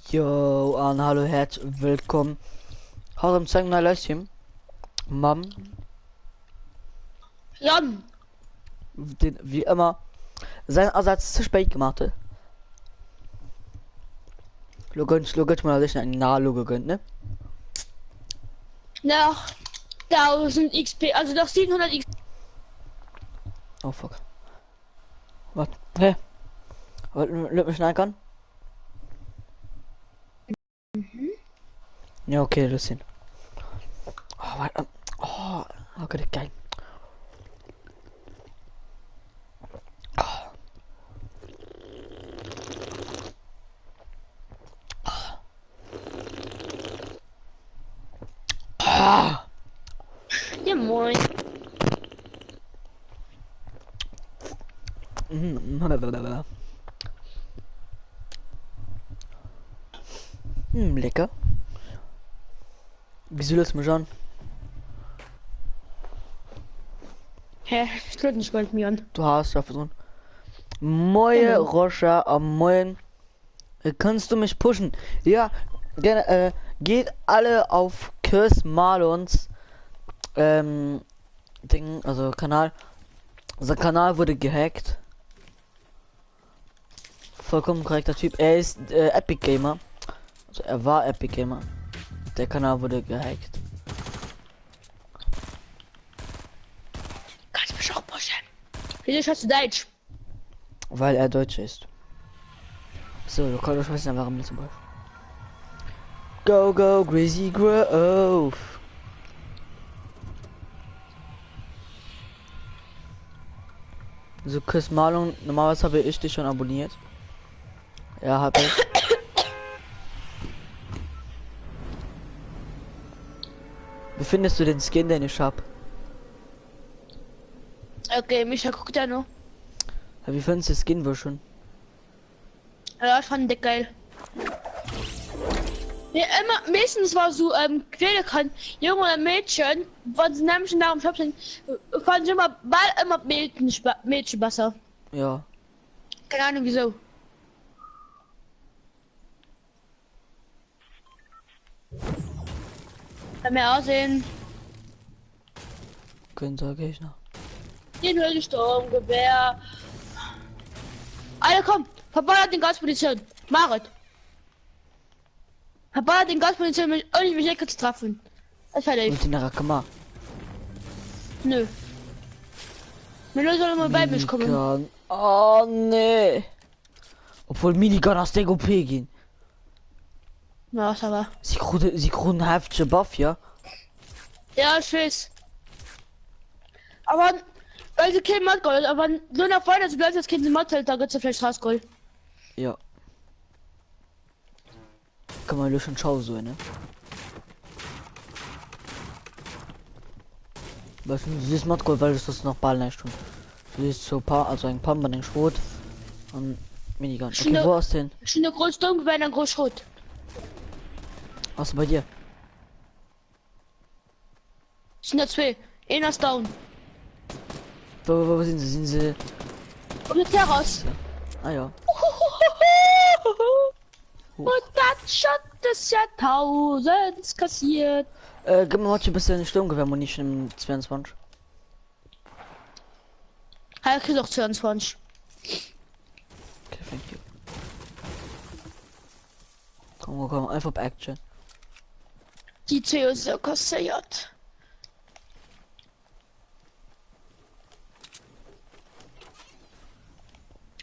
Yo, an hallo, herzlich willkommen. Hallo, im zweiten Livestream. Mom, Jan, den, wie immer, sein Ersatz zu spät gemacht hat. Loggt mal sich ein Nalo gegönnt, ne? nach 1000 XP, also nach 700 XP. Oh fuck. Was? Hä? Löt mich schneiden kann? Ja, okay, das hin. Oh, warte. Oh, okay, geil. Ja, moin. Lecker. Wieso lässt mich an? Hä? Ich löte nicht mit mir an. Du hast ja versucht. Moin, Genau. Rocha, am Moin. Kannst du mich pushen? Ja, gerne. Geht alle auf Chris Marlons Ding, also Kanal. Unser Kanal wurde gehackt. Vollkommen korrekter Typ. Er ist Epic Gamer. Also er war Epic Gamer. Der Kanal wurde gehackt. Kannst du mich auch pushen? Wieso schaust du Deutsch? Weil er Deutsch ist. So, du kannst wissen, warum nicht zum Beispiel. Go, go, Greasy Grove. So, Chris Marlon, normalerweise habe ich dich schon abonniert. Ja, habe ich. Wie findest du den Skin, den ich hab? Okay, Micha guckt ja noch. Ja, wie findest du den Skin wohl schon? Ja, ich fand den geil. Ja, immer, meistens war so, quälen kann, Junge oder Mädchen, wenn sie nämlich nach dem Shop sind, fand ich immer, bald immer Mädchen besser. Ja. Keine Ahnung wieso. Kann mir aussehen. Können sage ich noch. Den Sturmgewehr. Alter, komm, verballert den Gasposition. Marit. Verballert den Gasposition, und ich mich nicht kurz treffen. Das ist fertig. Und in der Rakama. Nö. Milo soll immer bei mir kommen. Minigun. Oh nee. Obwohl Minigun aus der OP gehen. Ja, was aber. Sie kriegen heftige Buff, ja? Ja, ich weiß. Aber, weil sie kein Modgold, aber nur nach weiter, so bleibt jetzt kein Modgold, da gibt's ja vielleicht Rausgold. Ja. Kann man löschen, schau so, ne? Was für dieses Modgold, weil das noch Ball nicht tun. Du siehst so paar, also ein Pump an den Schrot und Minigun. Okay, Schöne- wo ist denn? Schon eine große Sturmgewehr und ein großes Schrot. Was bei dir? Sind da zwei. Einer ist down. Wo sind sie? Sind sie? Und jetzt heraus. Ah ja. Und das Shot des Jahrtausends kassiert. Gib mir heute ein bisschen Sturmgewehr-Munition im 22. Er kriegt auch 22. Okay, thank you. Komm, einfach auf Action. Die CO ist so kassiert.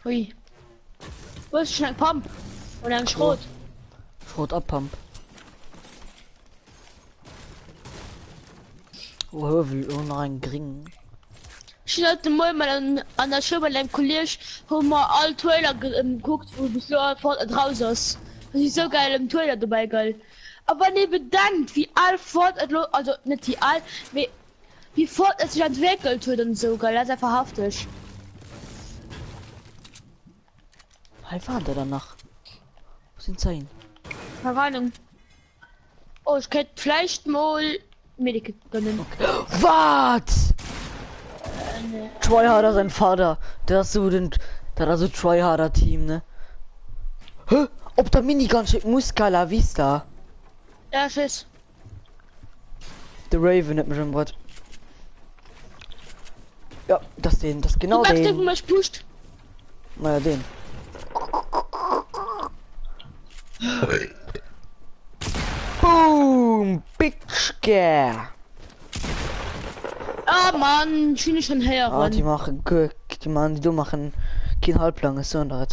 Ui. Wo ist schon ein Pump? Und ein Schrot. Schrot ab, Pump. Oh, wie noch ein Gring. Ich hatte mal an der Schule bei einem Kollege, wo man alle Trailer geguckt, wo bis draußen ist. Das ist so geil im Trailer dabei, geil. Aber ne bedankt, wie all fort, also nicht wie all, wie fort es sich entwickelt wird und so geil, das ist einfach haftig. Wie war der danach? Wo sind sie hin? Keine Ahnung. Oh, ich könnte vielleicht mal Medikit gönnen. Okay. Was? Tryharder, sein Vater. Der ist so den. Der hat so Tryharder Team, ne? Hä? Ob der Minigun steht Muscala Vista. Ja, ich weiß. Der Raven hat mich im Wort. Ja, das den, das genau Du den. mal pusht. Naja, den. Boom! Big Scare! Ah, Mann, schön schon her. Ah, die machen Glück. Die machen, die machen kein Halblange, sondern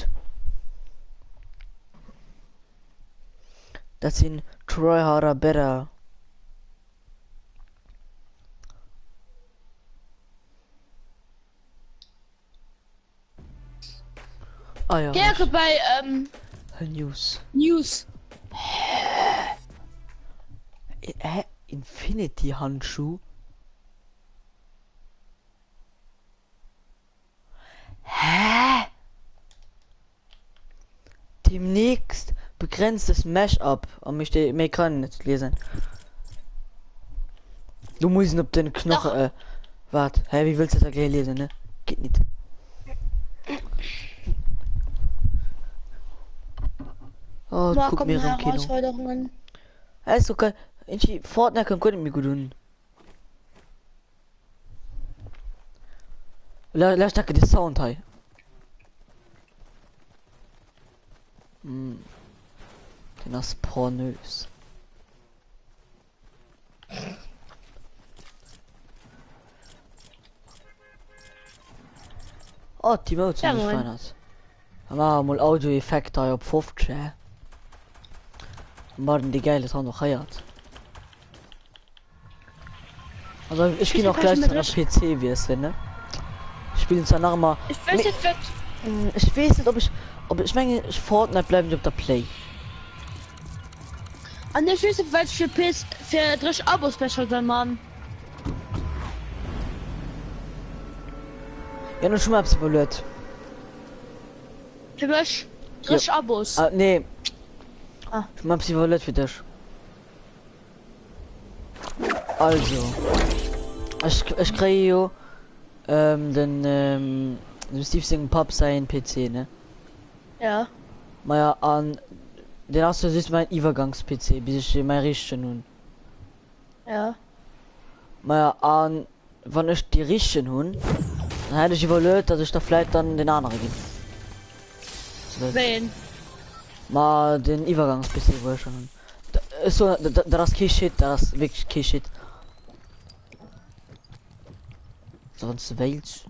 das sind try harder better. Ah ja. Gerne bei News. News. Infinity Handschuh. Hä? Demnächst begrenztes Mash-up. Und mir kann nicht lesen. Du musst auf den Knochen. Warte, hä, wie willst du das gleich lesen, ne? Geht nicht. Oh, Da guck kommen mir im Kino. Herausforderungen. Ist okay. Irgendwie Fortnite kann gut mir gut tun. Lass da den Sound hei. Den ist pornös. Oh, die Mode Ja, sind nicht moin. fein aus. Aber mal Audio-Effekt da auf 50. Machen die geile Sound noch heiert. Also ich gehe noch gleich zu einer PC wie es ne? Ich spiele zwar noch mal. Ich weiß nicht, was. Ich weiß nicht, ob ich meine, ich Fortnite bleiben auf der Play. An der Schlüssel, weil ich für PS für 3 Abo-Special sein, Mann. Ja, nur schon mal absolut. Für mich 3 Abos. Ah, nee. Ah. Ich mach sie verletzt für dich. Also. Ich kriege jo den Steve Pop sein PC, ne? Ja. Maja an den hast du ist mein Übergangs-PC, bis ich mein Richtung nun. Ja. Maja an wann ich die Richtung hun, dann hätte ich überlegt, dass ich da vielleicht dann den anderen gehen. Wen? Mal den Übergangs-PC wo ich schon. So, das ist Shit, das ist wirklich Shit. Sonst Welt.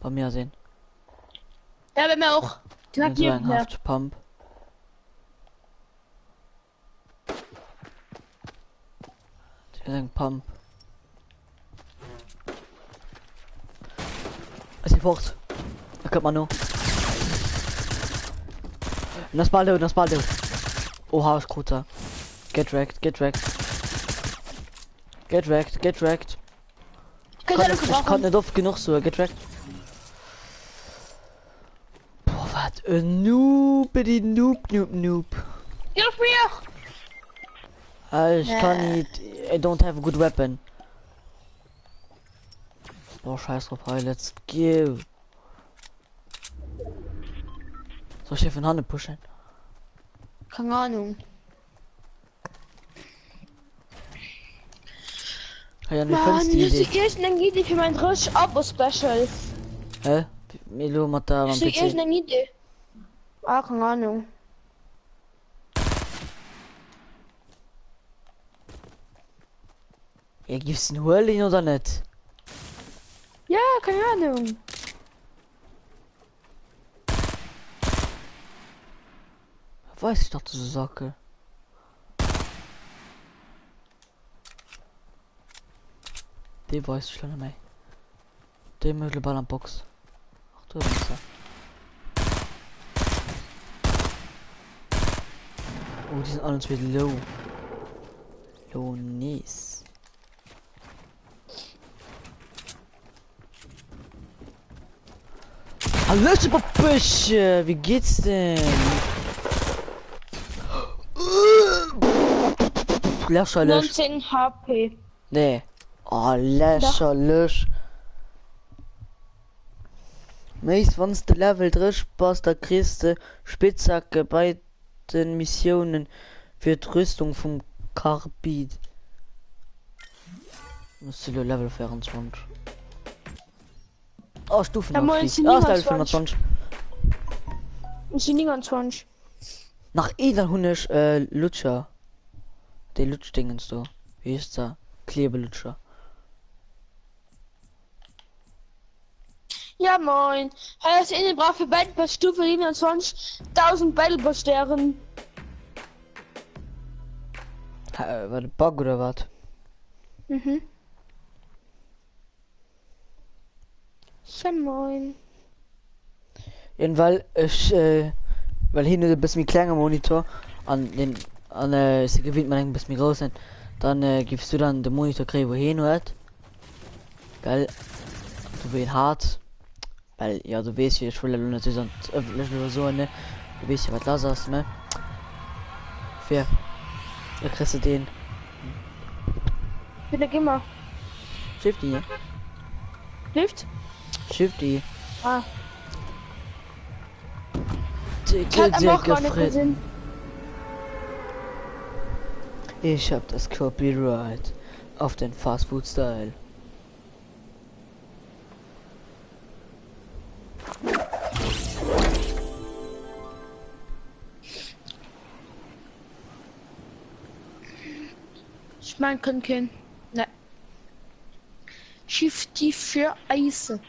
Bei mir sehen. Ja, bei mir auch. Die hat hier mehr. Pump. Pump. Es ist fort. Da kommt man nur. Das Ball, das Ball. Oha, ist guter. Get wrecked, get wrecked. Get wrecked, get wrecked. Ich kann nicht oft genug so, get wrecked. Boah, was ein Noob. Hilf mir! Ich kann nicht. I don't have a good weapon. Boah, scheiß drauf, hey, let's go. Soll ich hier von Hand pushen? Keine Ahnung. Ja, wie Mann, findest du die das ist Idee? die erste Idee für mein 3 Abo-Special. Hä? Milo macht da am Das ist die PC. erste Idee. Ah, keine Ahnung. Ja, gibt's den Hurling oder nicht? Ja, keine Ahnung. Weiß ich doch, so Socke. Die weiß ich schon nicht mehr. Der Mittelball am Box. Ach du Wasser. Oh, die sind alle wieder low. Low nice. Hallo, Büsche, wie geht's denn? Lächerlich. 19 HP. Nee. Oh, lächerlich. Meist wann de Level drisch pass der christe Spitzhacke bei den Missionen für die Rüstung vom Karbid. Level 24. Oh, Stufen Ja, moin, sind Level 25. 25. Ich bin 29. Nach Eder Hunisch Lutscher. Der Lutschdingens du. Wie ist der? Klebelutscher. Ja moin. Heißt in den braucht für beide per Stufe 27.000 Battleboss-Sternen. War der Bug oder was? Mhm. Ja moin. Weil ich weil hin ein bisschen kleiner Monitor an den sie gewinnt man ein bisschen groß sind, dann gibst du dann den Monitor kriegen wo hin hört. Geil. Du bist hart. Weil ja du weißt ja ich will natürlich öffentlich oder so ne. Du weißt ja was das ist ne. Fair. Da kriegst du den. Bitte geh mal. Shifty, ne? Hilft? Shifty. Ah. Ich hab aber auch gar nicht gesehen. Ich hab das Copyright auf den Fastfood-Style. Ich mein, können. Ne. Shifty für Eise.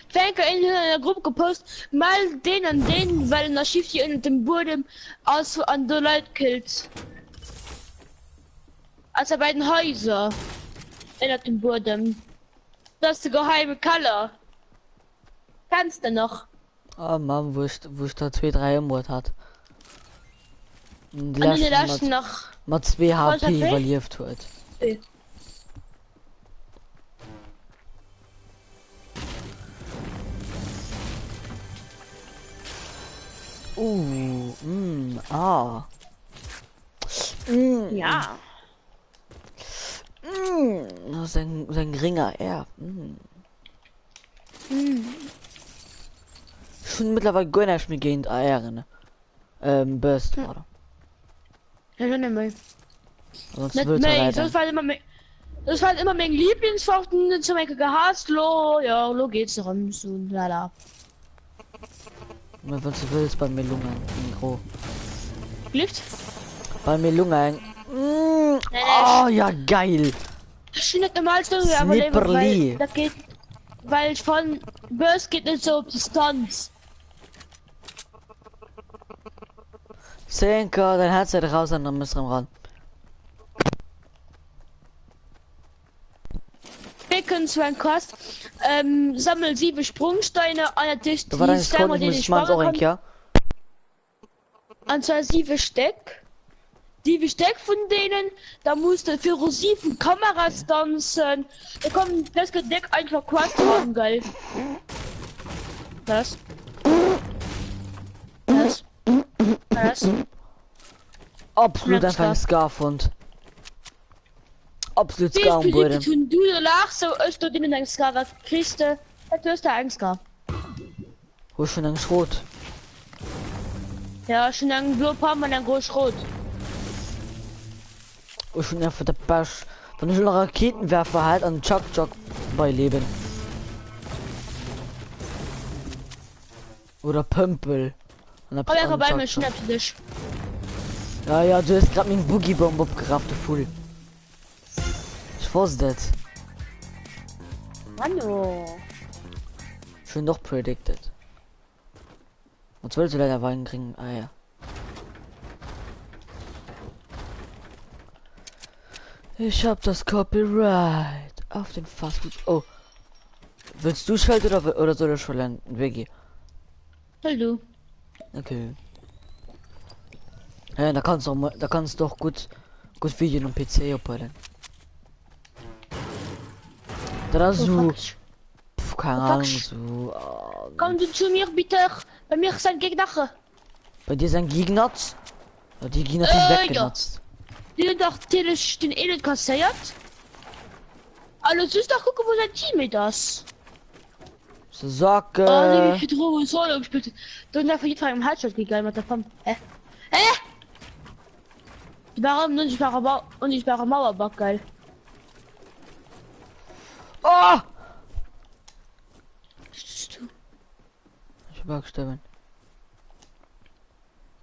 Fänke in der Gruppe gepostet, mal den an den, weil nach Shifty in dem Boden aus an der Leute killt. Also bei den Häuser. In dem Boden. Das ist der geheime Color. Kannst du noch? Oh Mann, wo ich da 2-3 im Mord hat. Und An den lassen noch. Mit 2 HP überlebt wird. Ja. Sein geringer R. Schon mittlerweile gar nicht mehr gegen AR, ne? Burst, oder? Ja, schon nicht mehr. Sonst Nicht wird's mehr. weiter. Das war immer mein Lieblingsfochten zu meinen gehasst. Lo geht's darum. So, lala. Wenn du willst, bei mir Lungen. Mikro. Lift? Bei mir Lungen. Oh, ja, geil. Ich bin nicht normal so, aber Snipperli. das geht. Weil ich von Burst geht nicht so auf Distanz. 10k, dein Headset raus und dann müssen wir ran. Becken zu ein Kost. Sammel 7 Sprungsteine an der Tisch. Du war dein Scout, ich muss ich mal so ja. Und zwar 7 Steck. 7 Steck von denen, da musste für 7 Kameras tanzen. Da kommt das Deck einfach Quast haben, geil. Das. Absolut einfach ein Scarfund. Absolut Scar am Boden. Du lach so ist du in dein Scar, was kriegst du? Du hast da ein Scar. Wo ist schon ein Schrot? Ja, schon ein Blaupaar und ein groß Rot. Wo schon einfach der Basch. Wenn ich schon Raketenwerfer halt an Chuck beileben. Oder Pömpel. Aber er bei mir schnappst du dich. Ja, du hast gerade mit dem Boogie-Bomb abgerafft, du Fool. Ich wusste das. Hallo. Schon doch predicted. Und willst du leider Wein kriegen? Ah ja. Ich hab das Copyright auf den Fastfood. Oh. Willst du schalten oder soll ich schon lernen? Wiggy. Hallo. Okay. Ja, da kannst du doch gut Video und PC abholen. Da so. Keine Ahnung so. Komm du zu mir bitte. Bei mir sind Gegner. Bei dir sind Gegner? Ja, die Gegner sind weggenutzt. Die doch den Elend kassiert. alles ist doch gucken, wo sein Team mit das. So Socke. Oh, wie viel Drogen Solo gespielt. Dann darf ich im Headshot gegangen mit der Pump. Hä? Warum unsichtbare Mauerback geil? Oh! Ich mag sterben.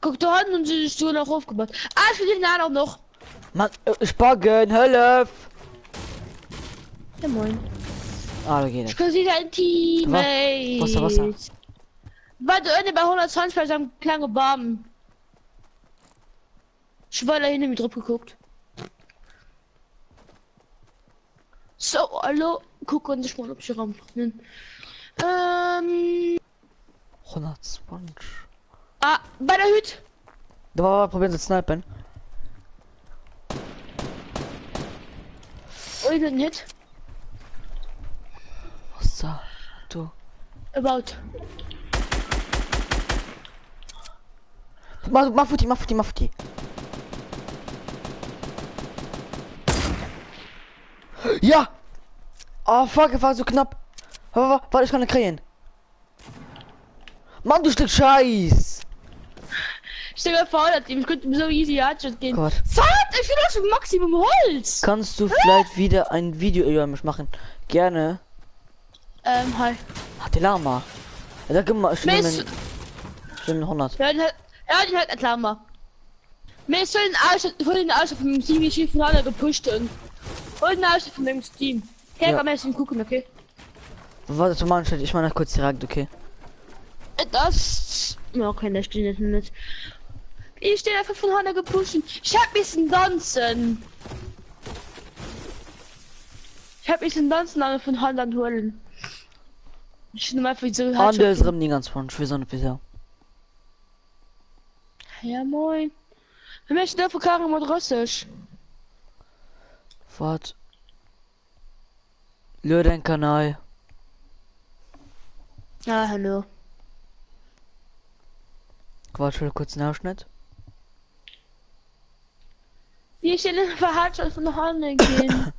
Guck da an und sie ist so noch aufgebaut. Ah, ich will den auch noch. Mann, ich baggen, Hölle! Ja moin. Ah, da geht Ich es. kann sie sein Teammate. Wasser. Warte, Ende bei 120 bei seinem kleinen Baum. Ich war da hinten mit drauf geguckt. So, hallo. Guck und ich mal, ob ich Raum. 120. Ah, bei der Hütte. Da war probieren zu snipen. Oh, ich bin nicht. Wasser. Du. About. Mach Futti. Ja! Oh fuck, war so knapp. Warte, ich kann nicht kriegen. Mann, du Stück Scheiß! Ich denke, verhindert ihm. Ich könnte so easy Headshot gehen. Gott. Fahrt, ich will das schon Maximum Holz. Kannst du vielleicht wieder ein Video über mich machen? Gerne. Hi. Ach, die Lama. Ja, da gib mal, ich Miss- nehme 100. Ja, den hat nicht Lama. Wir sollen den Arsch von dem Team, wie von alle gepusht und den Arsch von dem Team. Hey, Ja. kann man jetzt gucken, okay? Warte, zu machen, ich meine kurz direkt, okay? Das. Ja, okay, das steht nicht. Ich stehe einfach von Hanna gepusht. Ich hab bisschen tanzen. Aber von Hanna holen. Ich nehme einfach so Anders rum die ganz von Schwester bisher. Ja, moin. Wir möchten da verkacken mit Russisch. Wart. Lör dein Kanal. Ja, hallo. Quatsch, kurz einen Ausschnitt. Wie ich in den Verhalten von Hanna gehen.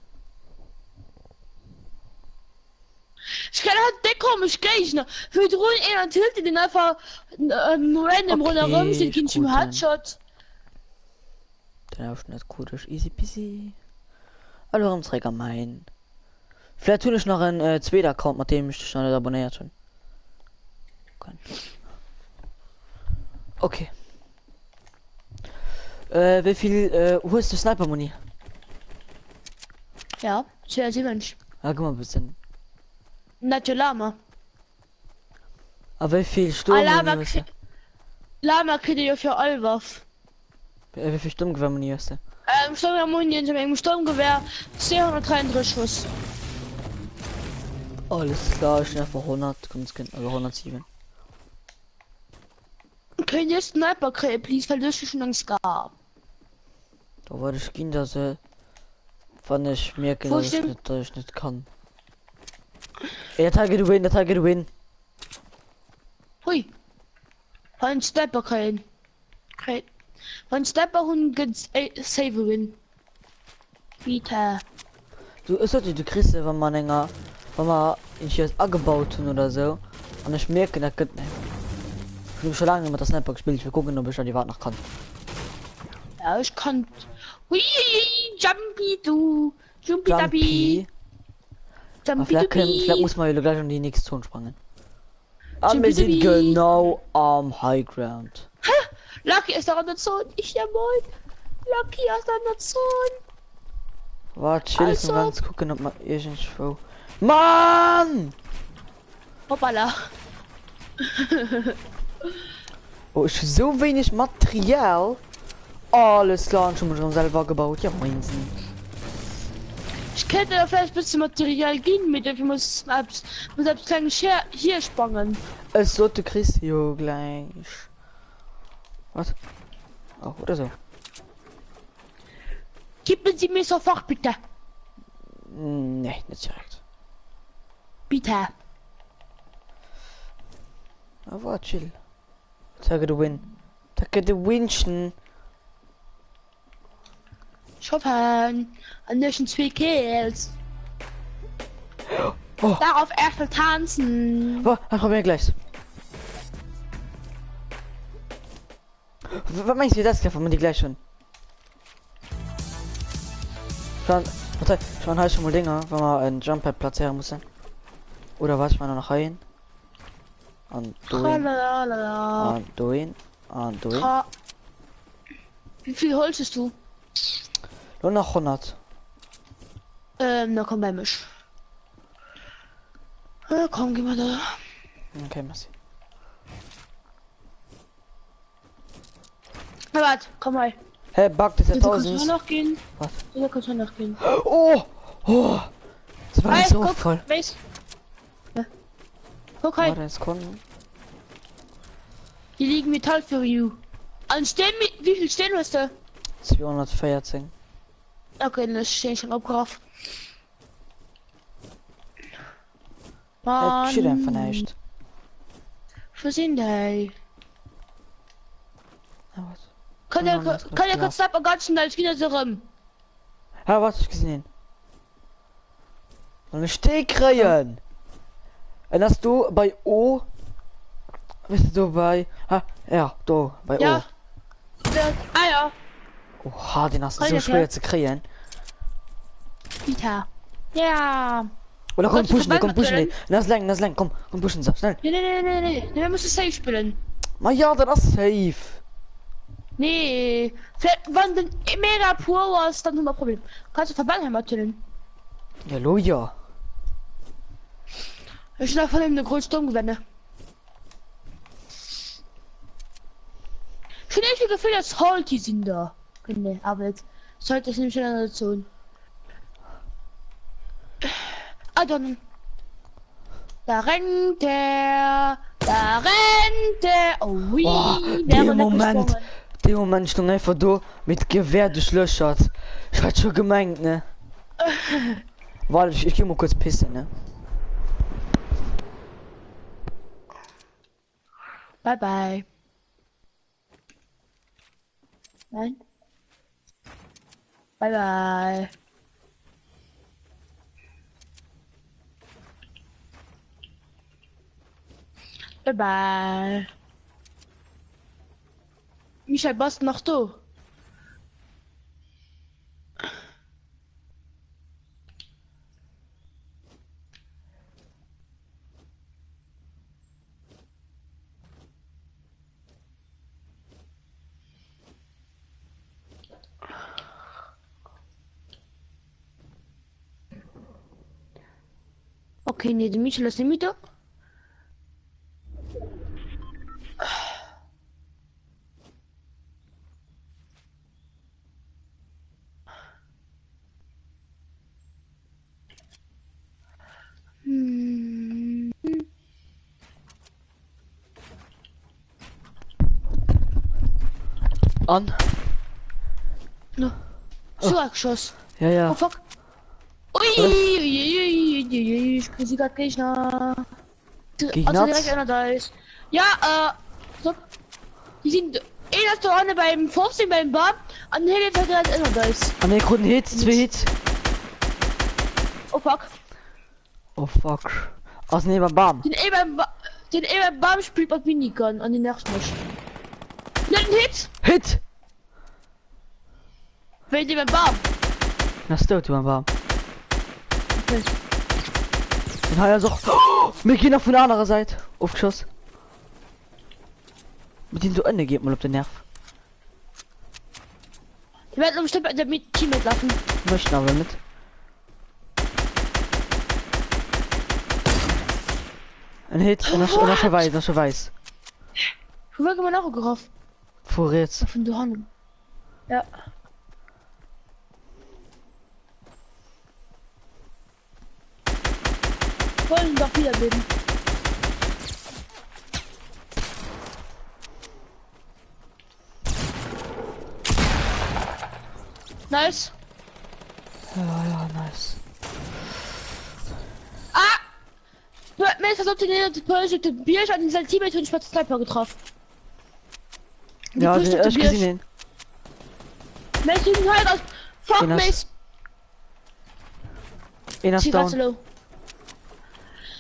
Ich kann halt der komisch Gegner. Für drohen er und hilft den einfach random Okay, rundherum, sie gehen ist zum gut, dann. Headshot. Der Ausschnitt gut ist easy peasy. Also uns Träger mein. Vielleicht tue ich noch einen zweiten Account, mit dem ich dich noch nicht abonniert bin. Okay. Wie viel, wo ist der Sniper Muni? Ja, sehr Mensch. Ja, guck mal ein bisschen. Natürlich Lama. Aber wie viel Sturm Lama kriegt ihr für Allwaff. wie viel Sturmgewehr Muni hast du? Sturmgewehr 233 Schuss. Alles klar, ich einfach 100, also 107. Könnt ihr Sniper kriegen, please, weil das ist schon Angst gab. Da wollte ich gehen, dass wann ich merke, Wo dass stimmt- ich nicht kann. Ey, der Target win. Hui. Von Sniper kriegen. Von Sniper und save win. Bitte. Du ist halt, du kriegst, wenn man ich jetzt angebaut tun oder so. Und ich merke, da geht nicht. Ich habe schon lange mit der Sniper gespielt, ich will gucken, ob ich an die Wand noch kann. Ja, ich kann. Hui, Jumpy, du. Jumpy. Aber vielleicht muss man wieder gleich um die nächste Zone springen. Aber wir sind Jumpy. genau am High Ground. Lucky ist da an der Zone. Ich ja moin. Lucky ist an der Zone. Warte, chill jetzt Also- noch ganz gucken, ob man irgendwo. Mann! Hoppala. Oh, ich so wenig Material. Alles klar, und schon selber gebaut. Ja, Wahnsinn. Ich könnte da vielleicht ein bisschen Material gehen mit dem. Ich muss selbst kleinen hier springen. Es sollte Christio gleich. Was? Oh, oder so. Geben Sie mir sofort bitte. Nee, nicht direkt. Bitte. Aber chill. Tage the win. Tage the winchen. Chopin. An der schon 2 Kills. Oh, Darauf Äpfel tanzen. oh, dann probieren wir gleich. Was meinst du, das kann man die gleich schon? Schon, warte, schon halt schon mal Dinger, wenn man einen Jump-Pad platzieren muss. Oder was, ich meine noch rein. Und doing. Tralalala. Und doing. Und doing. Tra- Wie viel holst du? Nur noch 100. Na komm bei mich. Ja, komm, geh mal da. Okay, merci. Na warte, komm mal. Hey, Bug, das ist Du kannst schon 1000. noch gehen. Was? Du kannst schon noch gehen. Oh! Oh! Das war Hey, so guck, voll. Weiß. Ja. Guck halt, Warte, jetzt kommen. hier liegen Metall für you. An stehen, wie viel stehen hast du? 214. Okay, dann stehen schon abgebracht. Das steht einfach nicht. Wo sind die? Ja, was? Kann Ja, der das kann der klar. kurz ab ganz schnell wieder so rum? Ja, was ich gesehen. Und eine Stehkrähen. Und hast du bei O. Bist du bei. Ja, da, bei Ja. O. Ja. Oha, den hast du Kann so ich schwer ja. zu kriegen. Peter. Ja. Oder komm, Kannst du pushen, komm, vorbei pushen. Das ist lang, komm, pushen, so, schnell. Nee, wir müssen safe spielen. Ma ja, das ist safe. Nee. Vielleicht, wenn du mega pur warst, dann haben wir ein Problem. Kannst du Verbannheimer chillen? Ja, lo, ja. Ich bin von ihm eine große Sturmgewände. Ich finde echt das Gefühl, dass Halti sind da. Nee, aber jetzt sollte ich nämlich in einer Zone. Ah, dann. Da rennt der. Da rennt der. Oh, wie. Oh, der Moment stand einfach da mit Gewehr durchlöchert. Ich hatte schon gemeint, ne? Warte, ich geh mal kurz pissen, ne? Bye bye. Nein. Bye bye. Bye bye. Michael, was noch du? Okay, nee, der Michael ist nicht da. An? No. Zugeschoss. Ja, ja. Oh fuck. Ui, ich krieg sie grad Gegner. Gegner? Also direkt einer da ist. Ja, stopp. Die sind erst da vorne beim 15 beim Bar. An der Hälfte gerade einer da ist. An der Kunden Hits, 2 Hits. Oh fuck. Oh fuck. Aus neben Bam. Den eben Bar spielt mit Minigun an den nächsten nicht. Nein, Hit. Hit! Wenn die beim Bar. Na, stimmt, du Bam. Okay. Und hat er so. Oh, wir gehen auf von der anderen Seite. Aufgeschoss. Mit dem du Ende geht mal auf den Nerv. Die werden bestimmt bei der Team mitlaufen. Möchten aber nicht. Ein Hit und dann schon weiß. Wo wird man auch gehofft? Vor jetzt. Von der Hand. Ja. Wollen doch wiederleben. Nice. Ja, nice. Ah! Mir ist das obtenierte Bier an sein Teammate und schwarze Sniper getroffen. Ja, den hab ich gesehen. Mensch, die sind halt aus. Fuck Den mich. Einer ist down.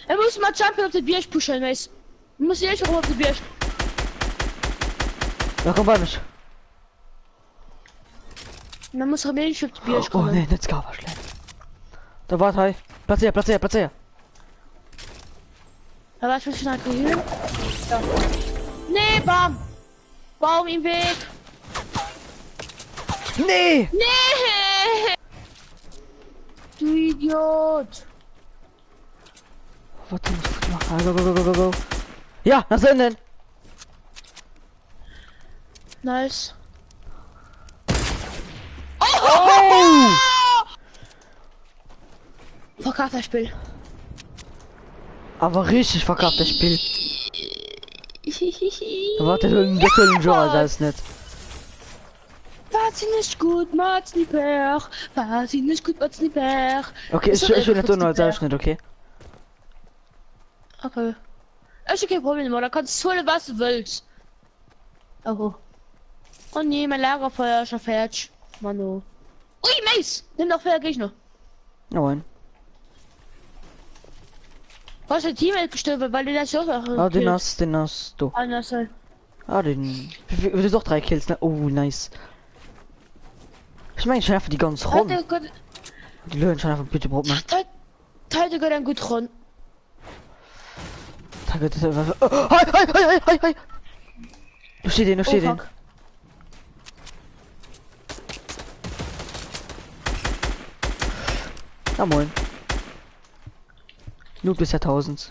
Er muss mal Champion auf die Bier pushen, weißt du? Muss ich auch auf die Bier. Ja, komm bei mich. Dann muss er mir auf die Bier Oh kommen. nee, nicht gar schlecht. Da warte, hi. Platz hier. Aber was willst du noch gehören? Ja. Nee, Baum! Baum im Weg! Nee! Nee! Du Idiot! Was muss ich machen? Go. Ja, nach innen! Nice. Oh! Verkauft das Spiel. Aber richtig verkauft das Spiel. Warte, das soll ein Genre, das ist nicht. Was nicht gut, macht's nicht Pech. Was nicht gut, macht's nicht Pech. Okay, ich will nicht so neu nicht, okay? Okay. Ist kein Problem, oder kannst du holen, was du willst. Oh. Oh nee, mein Lagerfeuer ist schon fertig. Manu. Ui, Mace! Nimm doch Feuer, geh ich noch. Nein. Was ist ein Teammate gestorben, weil du das auch Ah, den hast du. Anders. Ah, den. Wir doch 3 Kills, ne? Oh, nice. Ich meine, ich einfach die ganz Runde. Die Löwen schon einfach bitte Brot, man. Heute geht ein gut Run. Da geht es einfach. Hi! Du stehst den. Na moin. Nur bis 1000.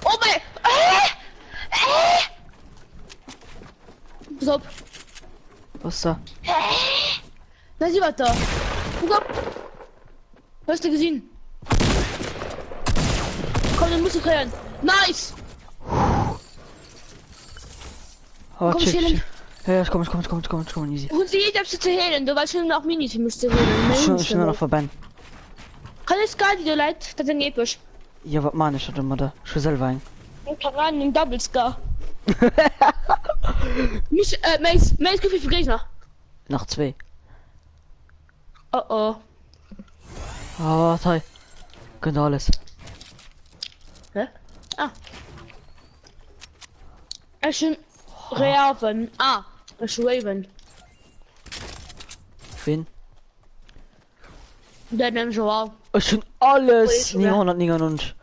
Oh mein! Pass auf. Was ist da? Da ist jemand da. Guck ab. Hast du gesehen? Komm, dann musst du rennen. Nice! Oh, Komm, chill. chillen. Ja, ich komm, easy. Und sie jeder zu heilen, du weißt schon noch Minis, musst du heilen. Ich bin nur noch vorbei. Kann es gar nicht, leid, das ist ein episch. Ja, was meine ich schon immer da? Ich will selber ein. Ich kann ran, im Double Scar. Mich, Mace, wie viel Gegner? Nach 2. Oh oh. Ah, hi. Gönnt alles. Hä? Ah. Es sind Reaven. Ah, es ist Raven. Wen? Der nimmt schon auf. Es sind alles. Wo ist er? 900.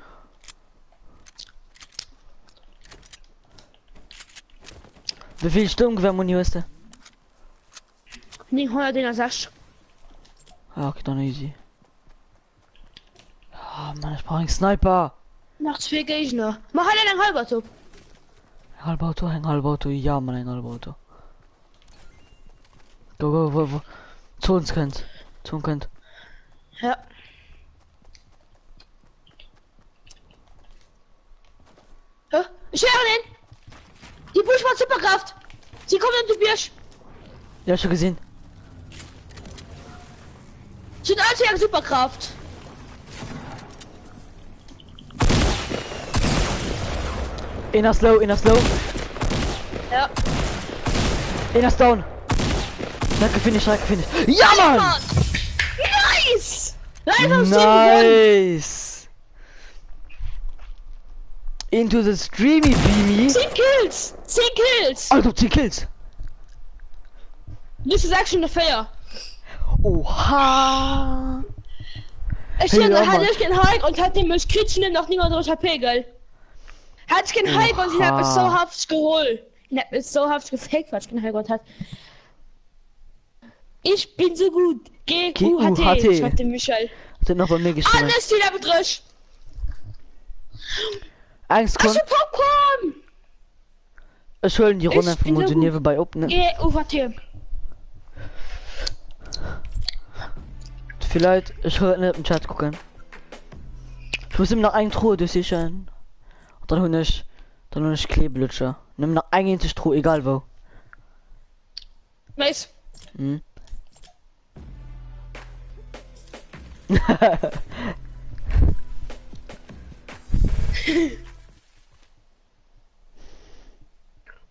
Wie viel Sturmgewehr-Muni hast du? Nicht 100 den er sagt. Ja, okay, dann easy. Ah, Mann, ich brauche einen Sniper. Nach 2 Gegner. Mach halt einen halber Top. Ein Halbauto, ja, Mann, ein Halbauto. Go, wo. Zu uns könnt. Ja. Hä? Ich höre den! Die Busch war Superkraft! Sie kommen in die Birsch! Ja, schon gesehen. Sind alle ja Superkraft! Inner slow. Ja. Inner down. Danke, finish. Ja, Mann! Nice! Leider Nice! Into the streamy beamy. 10 Kills! 10 Kills! Also 10 Kills. This is actually fair. Oha! Ich Hey, ja, hatte Mann. den Hulk und hat den Moskitchen noch niemand durch HP, gell? Hat ich den Hulk und ich hab es so Oha. haft geholt. Ich hab es so haft gefaked, was ich den Hulk hat. Ich bin so gut. G-U-H-T. Schreibt den Michael. Sind noch bei mir geschrieben. Alles wieder betrifft. Angst Hast kommt. du Popcorn? Ich hol die Runde Ich von bin so Montenegro bei Open. G-U-H-T. Vielleicht, ich hol nicht im Chat gucken. Ich muss ihm noch ein Truhe durchsichern. Und dann hol ich Kleeblutscher. Nimm noch ein einziges Truhe, egal wo. Nice. Hm?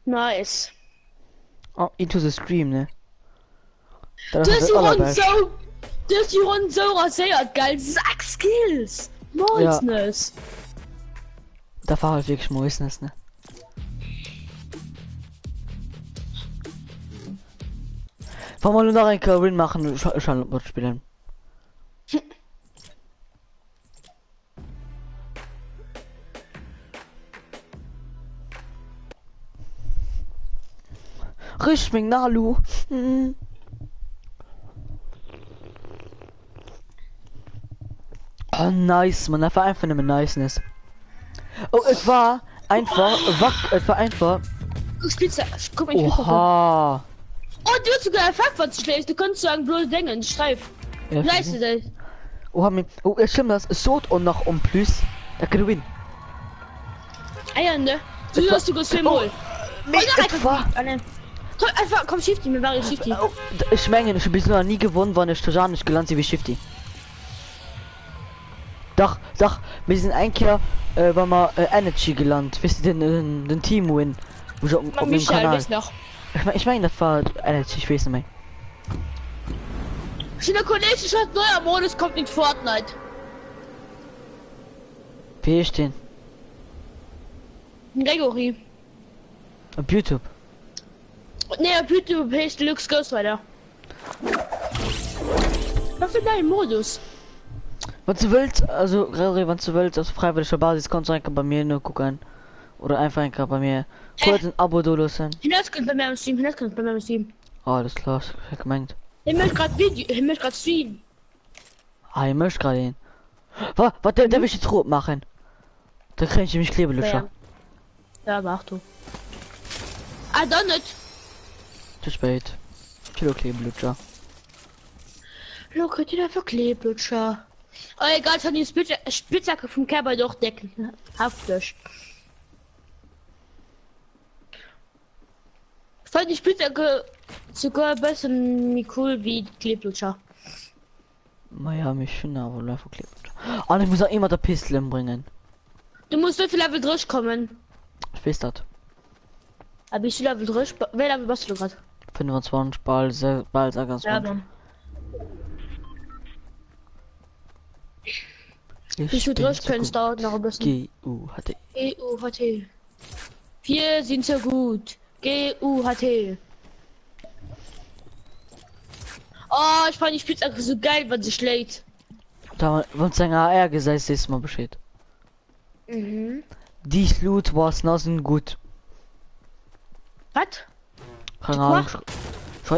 Nice. Oh, into the stream, ne? Du hast die Runde so Das ist die Runde so rasiert, geil. 6 Kills. Moisnes. Da war halt wirklich Moisnes, ne? Wollen wir nur noch ein Win machen? Schon was spielen. Richtung Nalu. Oh, nice, man, das war einfach eine Niceness. Oh, es war einfach, es war einfach. Spitze, guck mal, ich will gucken. Oha. Oh, du hast sogar Fakt, was du schlägst. Du kannst sagen, bloß denken, Streif. Ja, Leiste das. Oh, es stimmt, das ist so und noch um plus. Da kann du gewinnen. Ah, ne? Du hast sogar 2 Mal. Nee, es war. Einfach, komm, Shifty, mir war Shifty. Oh, ich meine, ich habe bisher nie gewonnen, weil ich total nicht gelandet wie Shifty. Doch, wir sind ein Kerl, weil wir Energy gelandet. Wisst ihr den Team-Win? Auf dem Kanal. Noch. Ich meine, das war Energy, ich weiß nicht mehr. Schöner Kollege, ich hat neuer Modus, kommt in Fortnite. Wie ist den? Gregory. Auf YouTube. Ne, auf YouTube heißt Lux Ghost weiter. Was für dein Modus? Was du willst, also Gregory, wenn du willst, auf freiwilliger Basis kannst du einfach bei mir nur gucken. Oder einfach bei mir kurz ein Abo dolosen. Hinaus könnt bei mir im Stream, Oh, alles klar, ich hab gemeint. Ich möchte gerade Video, ich möchte gerade streamen. Ah, ich möchte gerade hin. Was, der will ich jetzt rot machen. Da krieg ich mich Klebelöscher. Ja, mach du. Ah, dann nicht. Zu spät. Kilo Klebelöscher. Look, die dafür Kleblutscher. Oh, egal, kann die Spitzhacke vom Kerber durchdecken. Haftlich. Ich fand die Spitzhacke sogar besser cool wie die Kleblutscher. Naja, mich schon aber einfach Klebelöscher. Und ich muss auch immer der Pistole bringen. Du musst wie viel Level durchkommen. Ich weiß das. Aber ich Level durch. Wer Level warst du gerade? 25 bald 26. Ja, Mann. Wie du durch kannst, dauert noch ein bisschen. G-U-H-T. G-U-H-T. 4 sind so gut. G-U-H-T. Oh, ich fand die Spitzhacke so geil, wenn sie schlägt. Da, wenn es ein AR gesagt ist, mal Bescheid. Mhm. Die Loot war nothing gut. Was? Keine Ahnung.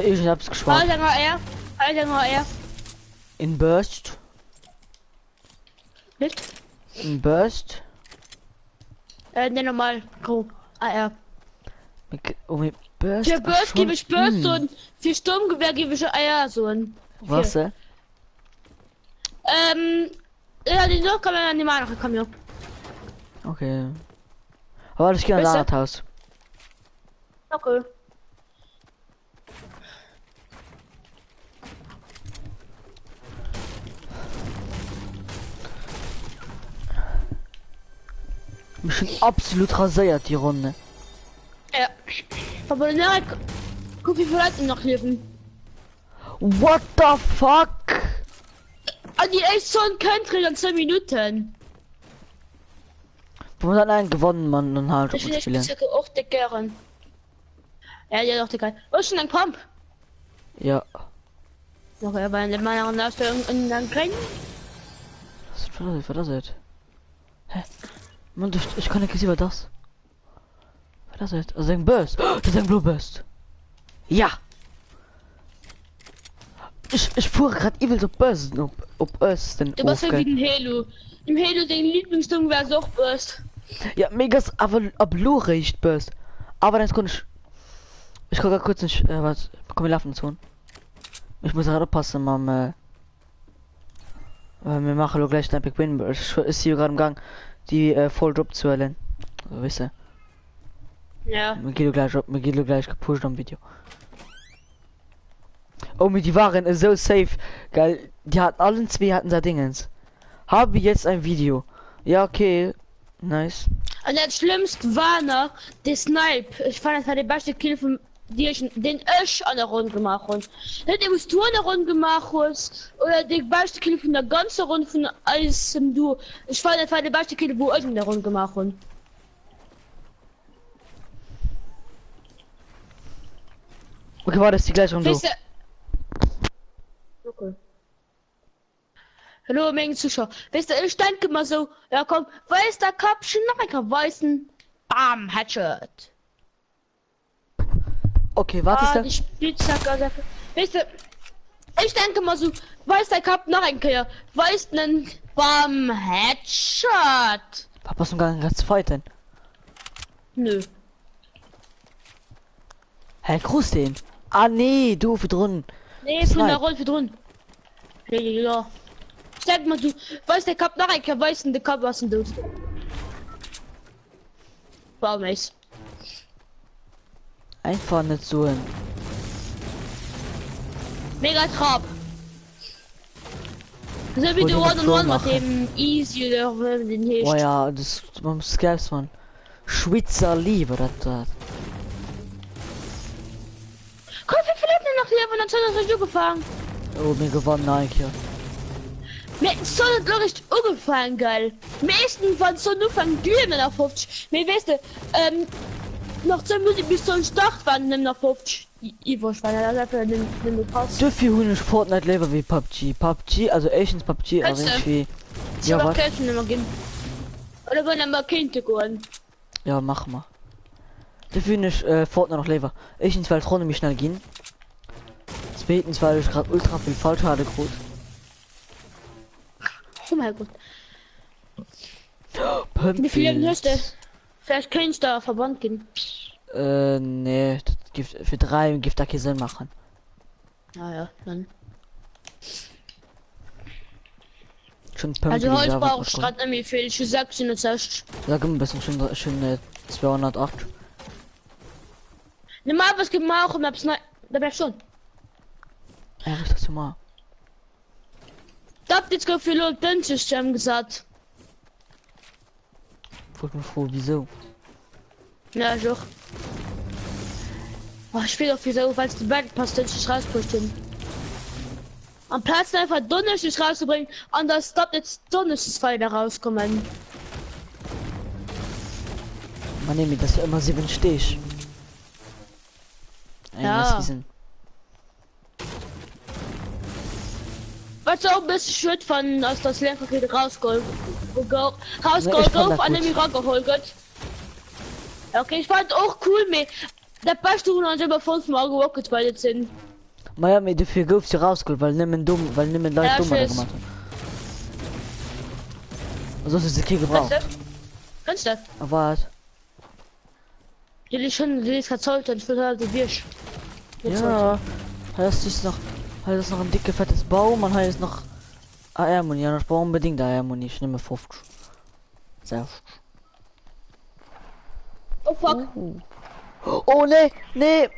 Ich hab's gespart. Alter, In Burst. Nicht? In Burst. Ne, normal. Grob. AR. Mit Burst. Für Burst gebe ich Burst und für Sturmgewehr gebe ich AR so ein. Was? Ja, die noch kann man mal noch kommen, ja. Okay. Aber ich gehe an das Haus. Okay. Mich schon absolut rasiert die Runde. Ja. Aber ne, guck wie viele Leute noch leben. What the fuck? Ah, die echt so ein Country in 2 Minuten. Wir haben einen gewonnen, Mann, und halt Ich gut bin spielen. circa auch dickeren. Ja, doch dicker. Was ist schon ein Pump? Ja. Noch aber in meiner Ausstellung in den Kleinen. Was war das jetzt? Hä? Mann, ich kann nicht sehen, was das? Was das jetzt? Also ein Burst. Oh, das ist ein Blue Burst. Ja. Ich fuhr gerade evil so Burst, ob es denn Du warst ja wie ein Halo. Im Halo den Lieblingsding wäre so Burst. Ja, megas, aber Blue riecht Burst. Aber dann konnte ich kann gerade kurz nicht, was, komm, wir laufen zu. Ich muss gerade passen, Mom, wir machen gleich ein Epic Win. Ich ist hier gerade im Gang, die Voll Drop zu erlernen. So, wisst ihr. Ja. Mir geht gleich gepusht am Video. Oh, mit die waren so safe. Geil. Die hatten allen zwei hatten da Dingens. Habe jetzt ein Video. Ja, okay. Nice. Und das Schlimmste war noch der Snipe. Ich fand, das war der beste Kill den Ösch an der Runde machen. Nicht musst du eine Runde machen oder die beste Kilo von der ganzen Runde von alles du. Ich fand einfach die beste Kilo, wo ich in der Runde machen. Okay, war das die gleiche Runde? Weißt du, okay. Hallo, Menge Zuschauer. Weißt du, ich denke mal so, ja komm, weiß der Kapschen noch ein weißen Bam, Headshot. Okay, warte, Ah, die Spitzhacke. Weißt du, ich denke mal so, weiß der Kap noch ein Kehr, weiß nen Bam, Headshot. Papa ist noch gar nicht fighten. Nö. Hey, grüß den. Ah, nee, du für drin. Nee, von der Rolle für drin. Ja. Ich denke mal, du weißt der Kap noch ein Kehr, weiß der Kap was denn du? Bam, ist. Einfach nicht so hin. Mega Trab. So wie Wollte du ich One mit und Pro One mit machen. dem Easy oder den hier. Oh ja, das man Scalps, man. Schweizer Liebe, das. Komm, wie viele Leute noch hier von der Zeit gefahren? Oh, mir gewonnen, Nike. Mir ist so nicht umgefallen, geil. Meisten von so nur von Düren auf 50. Mir weißt du, noch 10 Minuten bis zum Start waren nimm noch 50. Ivo Schweine, dafür nimm Pass. So viel Hunde Fortnite lieber wie PUBG. PUBG, also erstens PUBG, aber Kannst du? irgendwie. Ich Ja, hab auch was? Kälte nicht mehr gehen. Oder wollen wir mal Kinder gehen? Ja, mach mal. Dafür nicht Fortnite noch lieber. Erstens, weil Freunde mich schnell gehen. Zweitens, weil ich gerade ultra viel falsch hatte, gut. Oh mein Gott. Wie viele hast du? Vielleicht kannst du da Verband gehen. Nee, das gibt für 3 gibt da keinen Sinn machen. Naja, dann. Schon Also Pumpkin, heute ja, brauche was ich kommt. gerade nämlich viel. Ich sag's dir nicht zuerst. Sag ein bisschen schon 208. Nimm mal was gemacht und hab's nicht. Da wär schon. Ja, was das mal? Da habt jetzt gerade viele Dünnsystem gesagt. Wollte mich froh, wieso? Ja, doch. Oh, ich will auf wieso, weil es die beiden Pastens rausbringen. Am Platz einfach Donnerstag rauszubringen, und das stoppt jetzt Donnerstag weiter rauskommen. Man nehme das ja immer 7 Stich. Ja. Season. Was auch ein bisschen Schritt von aus das Lernpaket rausgeholt. Nee, ich Rausgeholt, fand das an gut. dem rangeholt. Okay, ich fand auch cool, mir. Der Beispiel hat über 5 Mal gewockt, weil jetzt sind. Maja, mir dafür gibt's sie rausgeholt, weil nimmen dumm, weil nimmen Leute Ja, dumm tschüss. gemacht haben. Also ist es okay gebraucht. Kannst du? Aber was? Die ist schon, die ist verzollt und für die Wirsch. Ja, das ist noch, das ist noch ein dicke fettes Baum, man heißt noch AR-Muni, ja, ich brauche unbedingt AR-Muni, ich nehme 50. Sehr. Oh fuck. Oh nee, nee.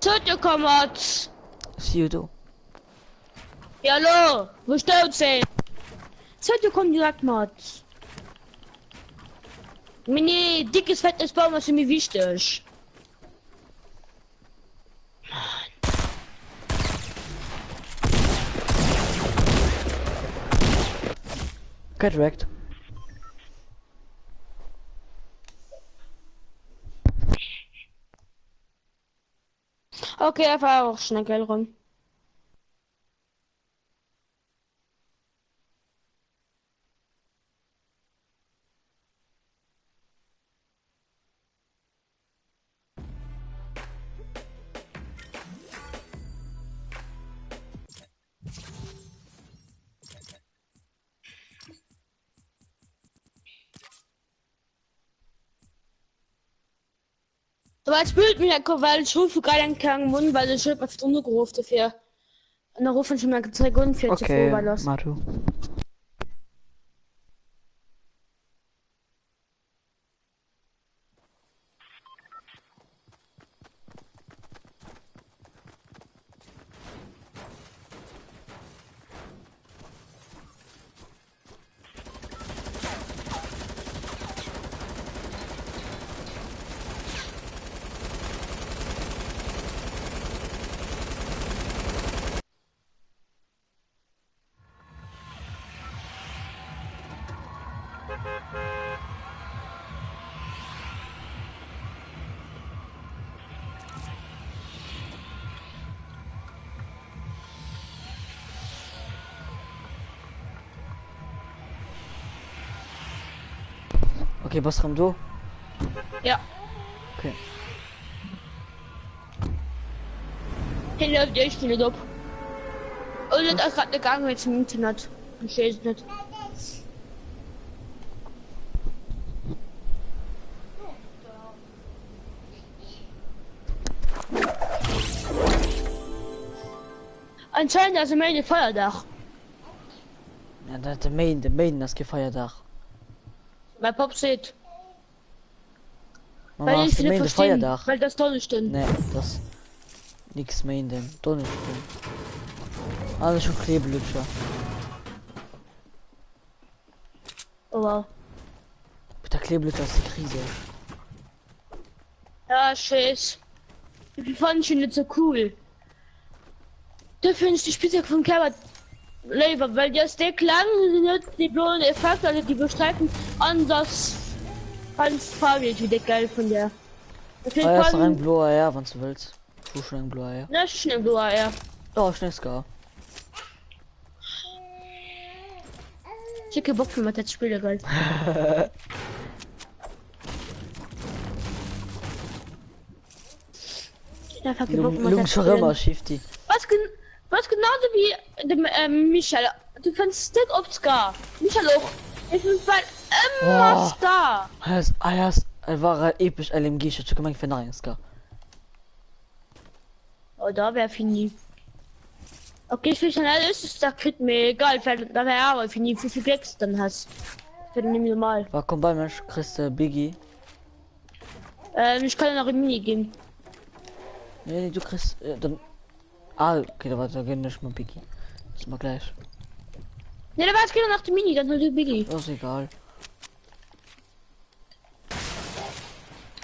Töte kommt. See you do. Ja, hallo. Wo steht sie? Töte kommt direkt mal. Meine dickes fettes Baum ist mir wichtig. Get wrecked. Okay, einfach auch schnell Geld rum. Aber es spült mich ja, weil ich rufe gerade einen kleinen Mund, weil ich schon auf die Runde gerufen dafür. Und dann rufen schon mal 2 Sekunden für Okay, weil das. Matu. Okay, was kommt du? Ja. Okay. Hin läuft die Stunde ab. Und das gerade gegangen mit dem Internet. Ich weiß nicht. Anscheinend also meine Feuerdach. Ja, der Main, das Gefeierdach. Mein Pop sieht. Mama, Weil ich hast du nicht Main, verstehe, Feuerdach? weil das toll ist denn. Ne, das nix Main, dem Donnerstag. Alles schon Klebelutscher. Oh wow. Mit der Klebelutscher ist die Krise. Ja, scheiß. Ich fand ich nicht so cool. Da finde ich die Spielzeug von Kerber lieber, weil das der Klang nicht die blauen Effekte, also die bestreiten anders ganz farbig wie der geil von der. Ich Ah, ja, ist find ein blauer, ja, wenn du willst. Du schon ein blauer, ja. na schnell blauer, ja. Oh, schnell gar. Schicke Bock für mal das Spiel geil. Ja, fuck, Bock für mal Lung das schon Spiel. immer, Shifty. Was genauso wie dem Michael. Du kannst Stick auf Scar. Michael auch. Ich bin bei immer Oh. Scar. Er war ein episch LMG, ich hab gemeint für nein, Ska. Oh, da wäre fini. Okay, ich will schon alles, da kriegt mir egal, weil da wäre aber fini, wie viel Klicks dann hast. Für den normal. War komm bei Mensch, kriegst Biggie. Ich kann ja noch in Mini gehen. Nee, du kriegst dann. Ah, okay, da war da gehen nicht mal Biggie. Ist mal gleich. Ne, da war es nach dem Mini, dann hol du Biggie. Das ist egal.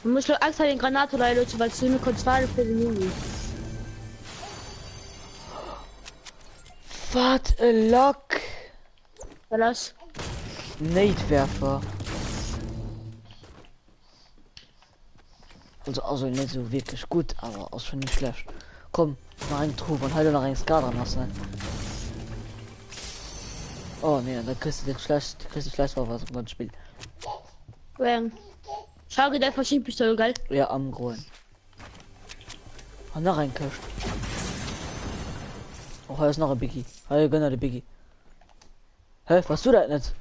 Du musst nur Angst haben, den Granate oder Leute, weil du eine Kontrolle für den Mini. What a lock! War das? Nadewerfer. Also nicht so wirklich gut, aber auch schon nicht schlecht. Komm, noch ein Trug und halt noch ein Ska dran hast, ne? Oh ne, da kriegst du den schlecht, war was im Spiel. Schau dir der Verschiedenpistole, geil. Ja, am Groen. Und noch ein Cash. Oh, hier ist noch ein Biggie. Hi, gönner der Biggie. Hä, was du da nicht?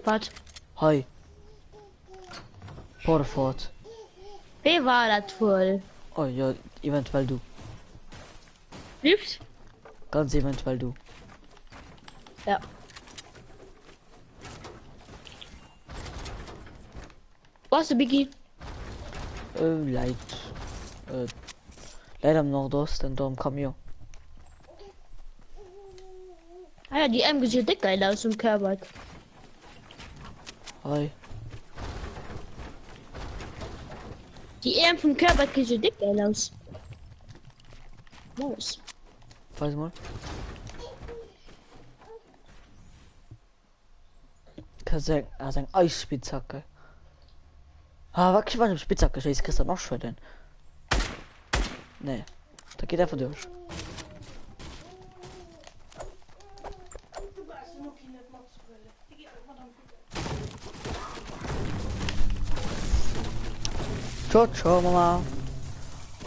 Wart. Hi. Portfort. Wer war das wohl? Oh ja, eventuell du. Lift? Ganz eventuell du. Ja. Was ist Biggie? Leid. Leider am Nordosten, da im Camion. Ah ja, die M sieht dick geil aus im Körper. Hi. Die M vom Körper sieht dick geil aus. Was? Weiß mal. Kann sagen, ein Eisspitzhacke. Ah, wirklich war eine Spitzhacke, ich kriegst du noch schwer denn. Nee, da geht einfach durch. Ciao, ciao, Mama.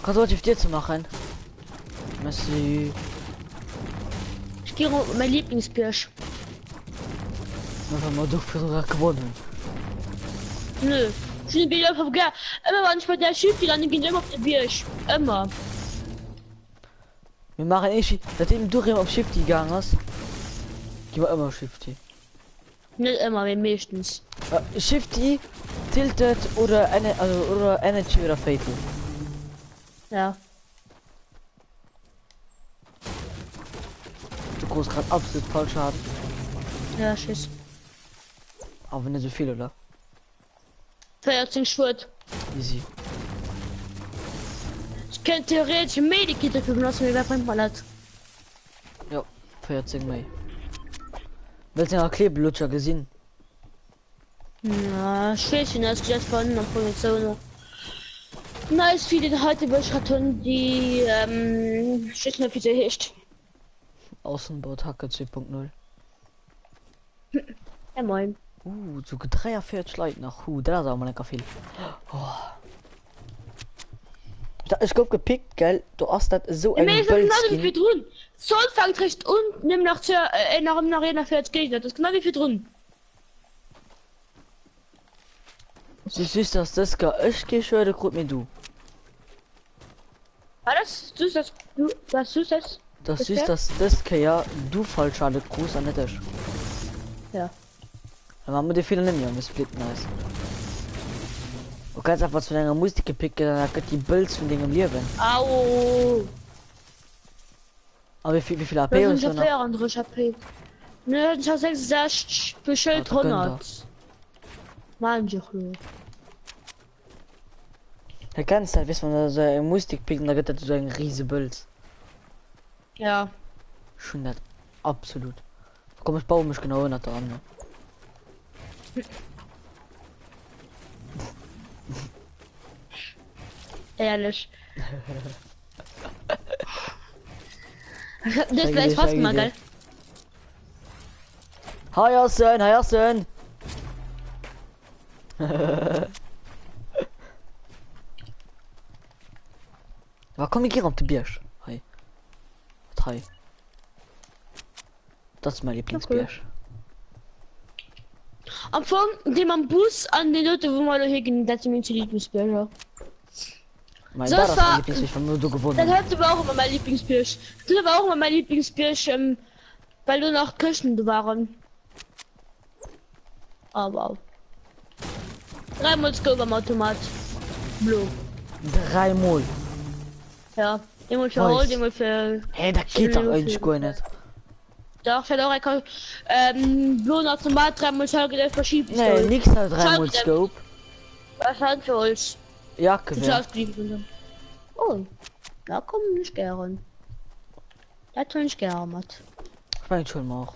Kannst du was auf dir zu machen? Merci. Ich gehe mein Lieblingspirsch. Einfach mal durch für sogar gewonnen. Nö. Ich bin wieder vergessen. Immer wenn ich bei der Schiff dann gehen immer auf der Birsch. Immer. Wir machen seitdem du auf Shifty gegangen hast. Gehen wir immer Shifty. Nicht immer, wir meistens. Shifty, Tilted oder oder Energy oder Fatal. Ja. Du groß gerade absolut falsch haben. Ja, tschüss. Aber nicht so viel, oder? 14 Schwert. Easy. Ich könnte theoretisch Medikit dafür benutzen, wie wer bringt man das? Ja, 14 Mai. Willst du noch Klebelutscher gesehen? Na, Schwächen als jetzt von der Produktion. Na, ist wie den heute Beschattung, die, Schützen auf diese Hecht. Außenbautacke 2.0. Ja, moin. So 43 Leute nach. Da ist auch mal lecker viel. Oh. Ich glaub gepickt, gell? Du hast das so ein wie viel drin. Soll fängt recht und nimm nach dem Arena für jetzt Gegner. Das ist genau wie viel drin. So süß, dass das gar ich gehe schon der Grund mit du. War das? Du das? Das süß das? Das süß, dass das ja du falsch hatte groß an der Ja. Dann machen wir die Fehler nicht mehr, das blickt nice. Du kannst einfach zu deiner Musik gepickt, dann hat die Bilds von dem Leben. Au. Aber wie viel AP Das ist sind noch? ja andere HP. Ne, ich habe 66 beschillt 100. Mann, ich Der kannst halt wissen, man so eine Musik pickt, da gibt es so ein riese Bild. Ja. Schon das absolut. Komm, ich baue mich genau nach dran. Ne? Ehrlich. Das gleich fast mal geil. Hi Arsene, hi Arsene. Was komm ich hier auf die Biersch? Hi. 3. Das ist mein Lieblingsbiersch. Am Anfang, dem am Bus an die Leute, wo man hier gehen, das ist mein Lieblingsbiersch. Mein So, das es ist mein war- Lieblingsbiersch, weil nur du gewonnen Das hast. hat aber auch immer mein Lieblingsbiersch. Das war auch immer mein Lieblingsbiersch, weil du noch Küchen waren. Aber. 3 Scope am Automat. Blue. 3 Mal. Ja. Immer für Nice. Hold, immer für. Hey, da geht doch eigentlich gar nicht. Doch, ich hatte auch Blue Automat, 3 Schallgedämpft verschieben. Nee, nix hat 3 Mal Schallgedämpft. Scope. Was hat für uns? Jacke Du wäre. schaust blieben. Oh. Da kommen nicht gern. Da tun ich gern mit. Ich mein schon mal auch.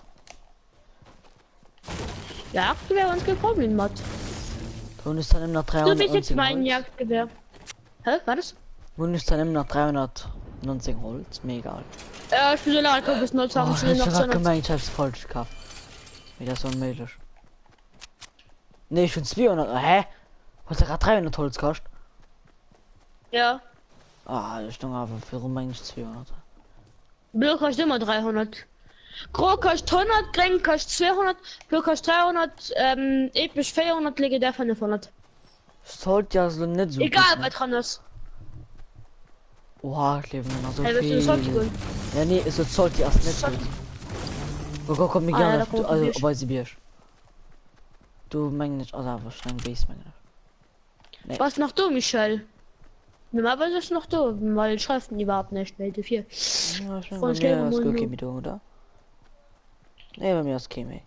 Ja, wäre uns kein Problem mit. Und ist dann immer noch Du 300. bist jetzt mein Jagdgewehr. Hä? War das? Und ist dann immer noch 319 Holz. Mir egal. Ich bin so lange gekommen, bis 0 Oh, haben. ich Ich will noch hab 200. gemeint, ich hab's falsch gehabt. Wie das unmöglich. Nee, schon 200. Hä? Was hat gerade 300 Holz kostet? Ja. Ah, ich denke aber für rum eigentlich 200. Blöd kostet immer 300. Gro kostet 100, Gren kostet 200, Blöd kostet 300, episch 400, legendär 500. Sollte ja so nicht so. Egal, gut, was dran ist. Oha, ich lebe noch so Hey, willst du das Holz viel. holen? Ja, nee, es sollte erst nicht Sollte- gut. Oh, komm, mir Ah, ja, gerne. da kommt ein Also, Bier. weil sie Biersch. Du meinst nicht, also aber schnell Base, meine ich. Was noch du, Michel? Normalerweise ist noch du, weil Schriften überhaupt nicht, weil du viel. Ja, ich Von bei mir Schlägen ist und okay so. mit du, oder? Nee, bei mir ist okay, ey.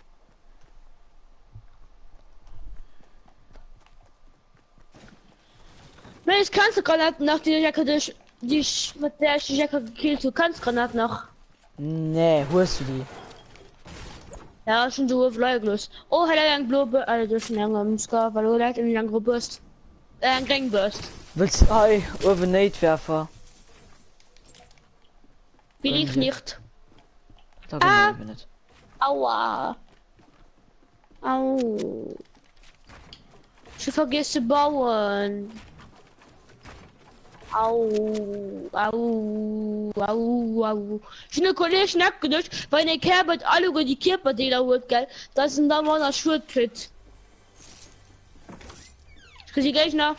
Wenn ich kannst du Granaten nach dieser Jacke mit der ich die Jacke gekillt, du kannst Granaten noch. Nee, wo hast du die? Ja, schon so Fleigellos. Oh, hat er ein Globe, also das ist ein langer Muska, weil du leid in den Burst. Ein Gangburst. Willst du ei, Overnight-Werfer? Will ich Irgendwie. nicht. Da Ah. ich nicht. Aua. Au. Ich vergesse zu bauen. Au. Au. Au. Au. Ich ne Kollege schnackt gedacht, weil der Kerbert alle über die Körperdeler holt, gell? Das sind da mal das Schurtkrit. Ich krieg sie gleich nach.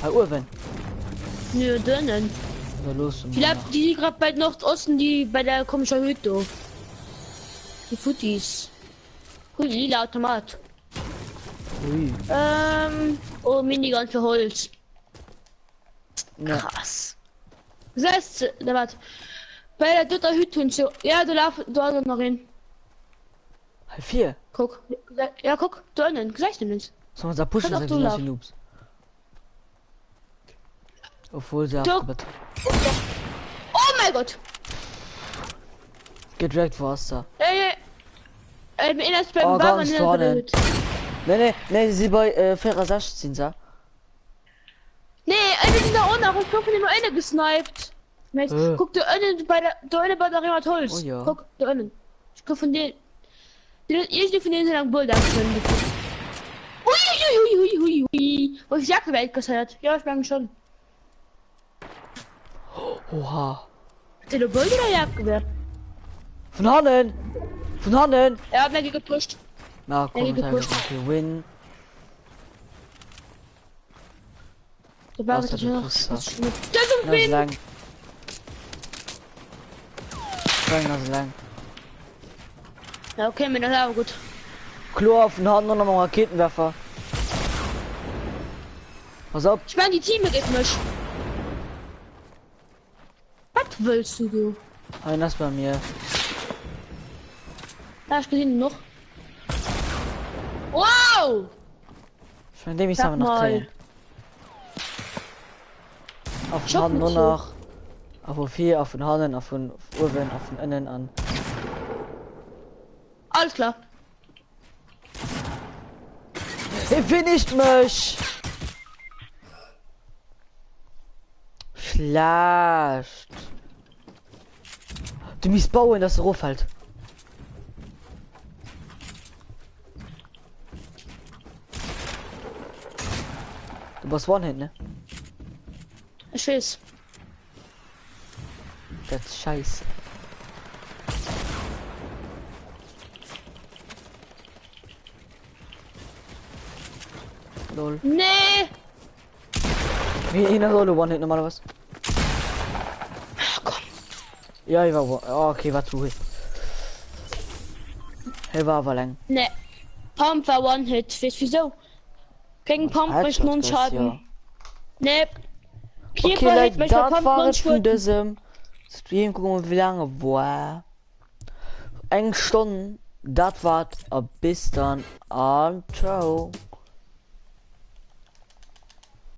Hey, Urwen. Nö, drinnen. Na los. Vielleicht die gerade bei Nordosten, die bei der komischen Hütte. Die Footies. Hui, lila Automat. Ui. Oh, Minigun für Holz. Ja. Krass. Das heißt, da wart. Bei der dritter Hütte und so. Ja, du laufst da noch hin. Hey, 4. Guck. Ja, guck, da innen. Gleich nicht. Sollen wir da pushen, Kann doch sagst du du laufen. die Loops. Obwohl sie Doch. abgebet. Oh mein Gott. Gedragt war es da. Innerst beim Oh, Bauern ganz in der vorne. Hütte. Nee, sie bei 16 sa. Nee, eine sind da unten. Ich gucke immer eine gesniped. Guck, da unten bei der eine Batterie mit Holz. Oh ja. Guck, da unten. Ich guck von denen. Ich von denen sind am Bulldog drin. Ui. Wo ich Jacke Welt gesagt. Ja, ich bin schon. Oha. Hat der Bulldog oder Jacke wer? Von Hannen! Er hat mir gepusht. Na, komm, Ja, gepusht. okay, win. Da war Was es hat noch. der Das Pusser? ist Na, ein so lang. So lang. Ja, okay, mir das auch gut. Klo auf den Hannen und noch Raketenwerfer. Pass auf. Ich meine, die Team geht mich. Was willst du? Einer ist bei mir. Da ich gesehen noch. Wow! Von dem ich Sag aber noch mal. kriegen. Auf den Schock Hannen nur mit so. noch. Auf 4, auf den Hannen, auf den Urwen, auf den Innen an. Alles klar. Er finisht mich! Schlecht. Du musst bauen, dass er raufhält. Du warst One-Hit, ne? Ich weiß. Das ist scheiße. Lol. Nee! Wie in der Solo One-Hit normalerweise. Ach, komm. Ja, ich war oh, okay, war zu. Hey, war aber lang. Nee. Pump war One-Hit. Weißt du wieso? Gegen Pump bricht nun Schaden. Nee. Okay, Keeper like, hit mich bei das Pump war nun es von Schaden. diesem Stream. Gucken wir, wie lange war. Eine Stunde. Das war's. Bis dann. Und ciao.